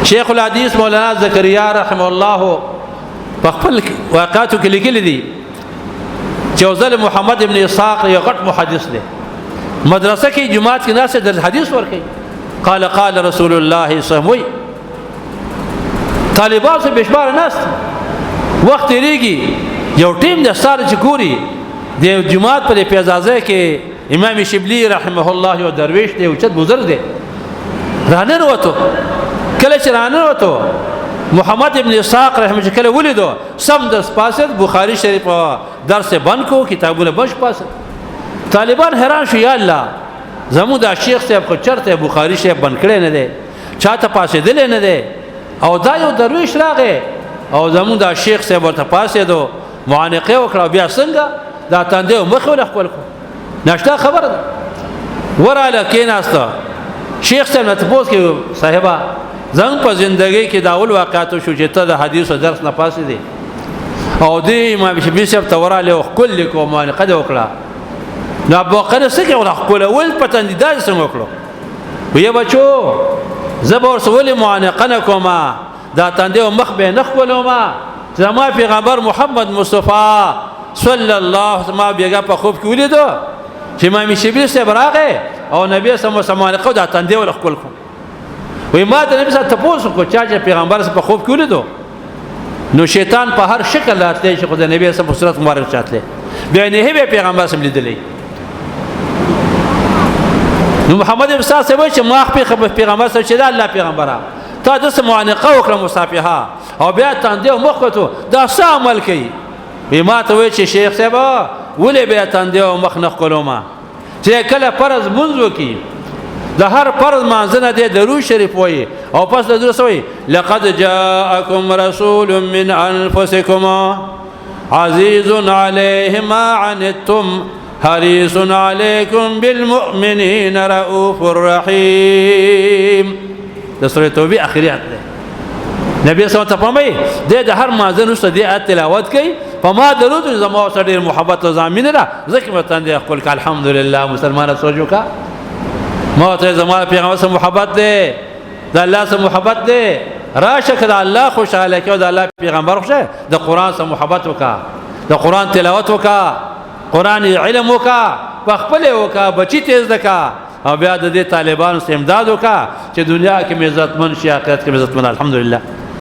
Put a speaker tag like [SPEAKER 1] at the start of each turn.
[SPEAKER 1] شیخ الحدیث مولانا زکریا رحمه الله په خپل واقعاتو کې لیکلي دي چې ځل محمد ابن اسحاق یو غټ محدث دی، مدرسه کې جماعت کې ناس د حدیث ورکي. قال قال رسول الله صلی الله علیه وسلم. طالبان سے بشمار ناس وخت ریږي یو ټیم د سار چې ګوري د جماعت په پیازازه کې امام شبلی رحمه الله یو درویش دی او چت بزرگ دی رانه وته. کله چې رانه وته محمد ابن اسحاق رحمه الله کله ولیدو سم د پاسد بخاری شریف درس بند کو کتابونه بش پاسد. طالبان حیران شو یا الله زمو دا شیخ صاحب کو چرته بخاری شریف بند کړي نه دی چاته پاسه دل نه دی او دا یو درویش راغی او زمو دا شیخ صاحب ورته پاسه دو معانقه وکړه بیا څنګه دا تاندې مخ ول خپل کو ناشته خبر ده وراله کیناسته شیخ صاحب نه تاسو کې صاحبہ زنګ په زندګۍ کې داول واقعات شو چې ته د حدیث او درس نه پاسې دي او دی امام شبلی صاحب توراله او کل کوم قد وکړه نو بوقره سګه ولا خپل ول پتن دي داس څنګه وکړو وی بچو زبر سول معانقه کوما دا تاندې مخ به نخولو ما زما پیغمبر محمد مصطفی صلی الله علیه وسلم بیګه په خوب کې ولیدو چې امام شبلی صاحب راغی او نبی صلی الله علیه وسلم معانقه دا تاندې ول خپل کو وی ما ته نبی صاحب تاسو کو چې پیغمبر په خوب کې ولیدو نو شیطان په هر شکل راته چې خدای نبی صلی الله علیه وسلم مبارک چاته بیا نه به پیغمبر سم لیدلې نو محمد ابن صاحب سوي چې ما خپل پیغمبر سره چې دا الله پیغمبره تا د معانقه وکړه مصافحه او بیا تاندې مخ ته دا څه عمل کوي وی ما ته وی چې شیخ صاحب ولې بیا تاندې مخ نه کولما چې کله فرض منځ وکي د هر فرض مانځنه د درود شریف وایي او پس د درود وایي لقد جاءكم رسول من انفسكم عزيز عليه ما عنتم حريص عليكم بالمؤمنين رؤوف رحيم. د سوره توبه اخري آیت ده نبی صلی الله علیه وسلم د هر مانځنه ست د آیت تلاوت کوي فما درود زما سره ډیر محبت او ضامن ده ځکه متان دی خپل الحمدلله مسلمان سوجو کا ما ته زما پیغمبر سره محبت ده د الله سره محبت ده راشه کړه الله خوشاله کړه د الله پیغمبر خوشه د قران سره محبت وکا د قران تلاوت وکا قران علم وکا خپل وکا بچی تیز دکا او بیا د دې طالبانو سره امداد وکا چې دنیا کې عزتمن شي آخرت کې عزتمن الحمدلله.